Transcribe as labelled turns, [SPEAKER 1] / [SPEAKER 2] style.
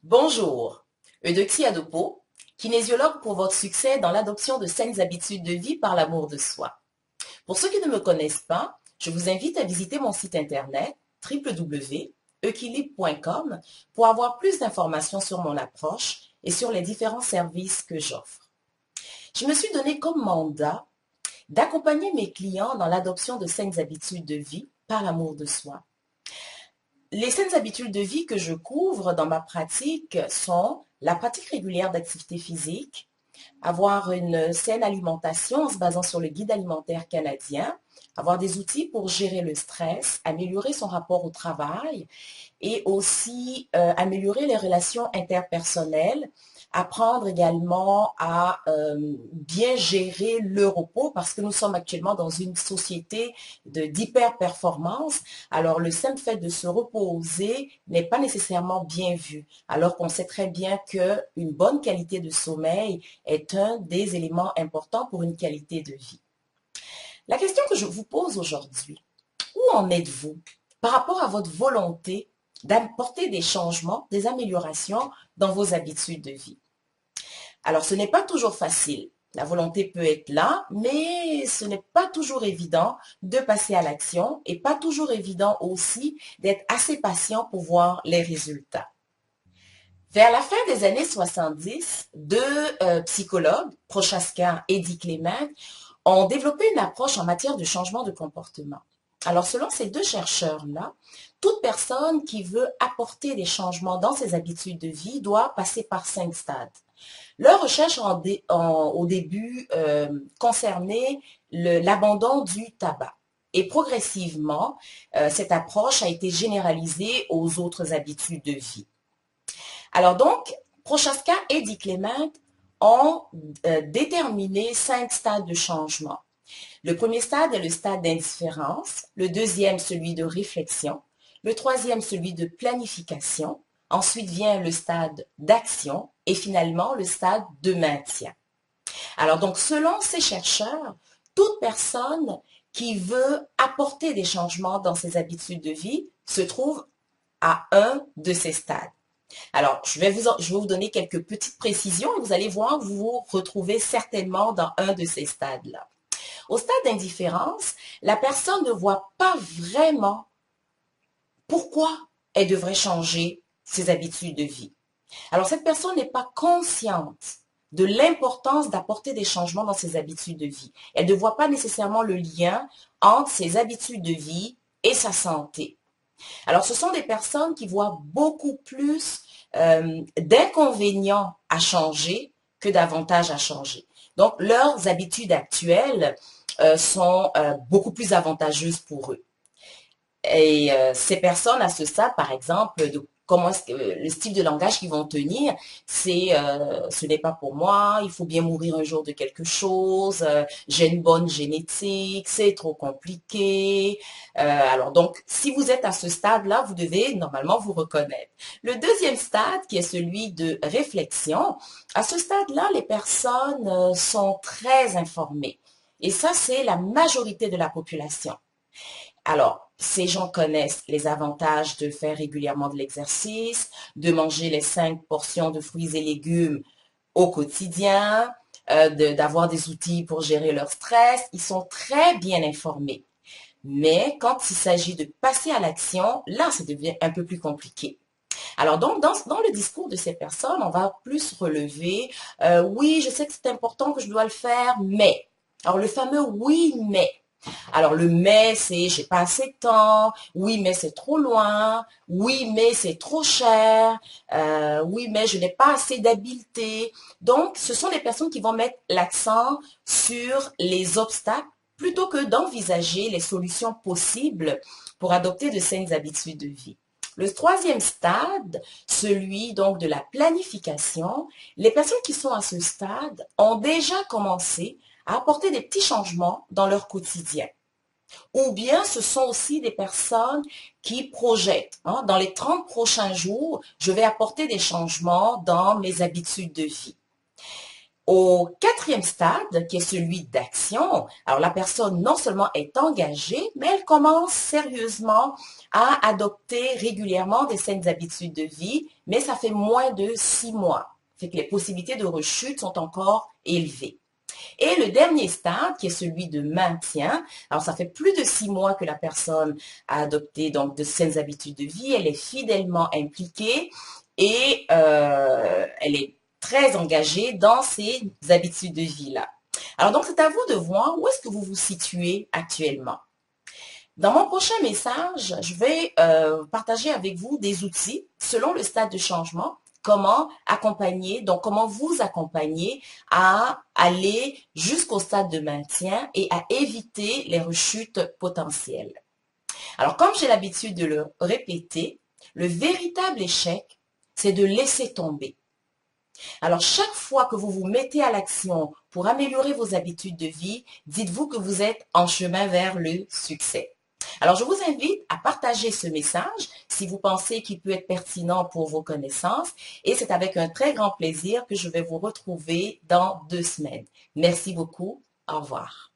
[SPEAKER 1] Bonjour, Eudoxie Adopo, kinésiologue pour votre succès dans l'adoption de saines habitudes de vie par l'amour de soi. Pour ceux qui ne me connaissent pas, je vous invite à visiter mon site internet www.equilibre.com pour avoir plus d'informations sur mon approche et sur les différents services que j'offre. Je me suis donné comme mandat d'accompagner mes clients dans l'adoption de saines habitudes de vie par l'amour de soi. Les saines habitudes de vie que je couvre dans ma pratique sont la pratique régulière d'activité physique, avoir une saine alimentation en se basant sur le guide alimentaire canadien, avoir des outils pour gérer le stress, améliorer son rapport au travail et aussi améliorer les relations interpersonnelles, apprendre également à bien gérer le repos parce que nous sommes actuellement dans une société d'hyper-performance. Alors, le simple fait de se reposer n'est pas nécessairement bien vu, alors qu'on sait très bien qu'une bonne qualité de sommeil est un des éléments importants pour une qualité de vie. La question que je vous pose aujourd'hui, où en êtes-vous par rapport à votre volonté d'apporter des changements, des améliorations dans vos habitudes de vie? Alors, ce n'est pas toujours facile. La volonté peut être là, mais ce n'est pas toujours évident de passer à l'action et pas toujours évident aussi d'être assez patient pour voir les résultats. Vers la fin des années 70, deux psychologues, Prochaska et Dick Clement, ont développé une approche en matière de changement de comportement. Alors, selon ces deux chercheurs-là, toute personne qui veut apporter des changements dans ses habitudes de vie doit passer par 5 stades. Leurs recherches ont au début concerné l'abandon du tabac. Et progressivement, cette approche a été généralisée aux autres habitudes de vie. Alors donc, Prochaska et Dick Clement ont déterminé 5 stades de changement. Le premier stade est le stade d'indifférence, le deuxième celui de réflexion, le troisième celui de planification, ensuite vient le stade d'action et finalement le stade de maintien. Alors donc, selon ces chercheurs, toute personne qui veut apporter des changements dans ses habitudes de vie se trouve à un de ces stades. Alors, je vais vous donner quelques petites précisions et vous allez voir, vous vous retrouvez certainement dans un de ces stades-là. Au stade d'indifférence, la personne ne voit pas vraiment pourquoi elle devrait changer ses habitudes de vie. Alors, cette personne n'est pas consciente de l'importance d'apporter des changements dans ses habitudes de vie. Elle ne voit pas nécessairement le lien entre ses habitudes de vie et sa santé. Alors, ce sont des personnes qui voient beaucoup plus d'inconvénients à changer que d'avantages à changer. Donc, leurs habitudes actuelles sont beaucoup plus avantageuses pour eux. Et ces personnes à ce stade, par exemple, de comment le style de langage qu'ils vont tenir, c'est ce n'est pas pour moi, il faut bien mourir un jour de quelque chose, j'ai une bonne génétique, c'est trop compliqué. Alors donc, si vous êtes à ce stade-là, vous devez normalement vous reconnaître. Le deuxième stade, qui est celui de réflexion, à ce stade-là, les personnes sont très informées. Et ça, c'est la majorité de la population. Alors, ces gens connaissent les avantages de faire régulièrement de l'exercice, de manger les 5 portions de fruits et légumes au quotidien, d'avoir des outils pour gérer leur stress. Ils sont très bien informés. Mais quand il s'agit de passer à l'action, là, ça devient un peu plus compliqué. Alors donc, dans le discours de ces personnes, on va plus relever, oui, je sais que c'est important, que je dois le faire, mais. Alors le fameux oui, mais. Alors le mais, c'est j'ai pas assez de temps, oui, mais c'est trop loin, oui, mais c'est trop cher, oui, mais je n'ai pas assez d'habileté. Donc, ce sont des personnes qui vont mettre l'accent sur les obstacles plutôt que d'envisager les solutions possibles pour adopter de saines habitudes de vie. Le troisième stade, celui donc de la planification, les personnes qui sont à ce stade ont déjà commencé à apporter des petits changements dans leur quotidien. Ou bien ce sont aussi des personnes qui projettent. Dans les 30 prochains jours, je vais apporter des changements dans mes habitudes de vie. Au quatrième stade, qui est celui d'action, alors la personne non seulement est engagée, mais elle commence sérieusement à adopter régulièrement des saines habitudes de vie, mais ça fait moins de 6 mois. Fait que les possibilités de rechute sont encore élevées. Et le dernier stade, qui est celui de maintien, alors ça fait plus de 6 mois que la personne a adopté donc de saines habitudes de vie, elle est fidèlement impliquée et elle est très engagée dans ces habitudes de vie-là. Alors donc, c'est à vous de voir où est-ce que vous vous situez actuellement. Dans mon prochain message, je vais partager avec vous des outils selon le stade de changement, comment accompagner, donc comment vous accompagner à aller jusqu'au stade de maintien et à éviter les rechutes potentielles. Alors, comme j'ai l'habitude de le répéter, le véritable échec, c'est de laisser tomber. Alors, chaque fois que vous vous mettez à l'action pour améliorer vos habitudes de vie, dites-vous que vous êtes en chemin vers le succès. Alors, je vous invite à partager ce message si vous pensez qu'il peut être pertinent pour vos connaissances et c'est avec un très grand plaisir que je vais vous retrouver dans 2 semaines. Merci beaucoup. Au revoir.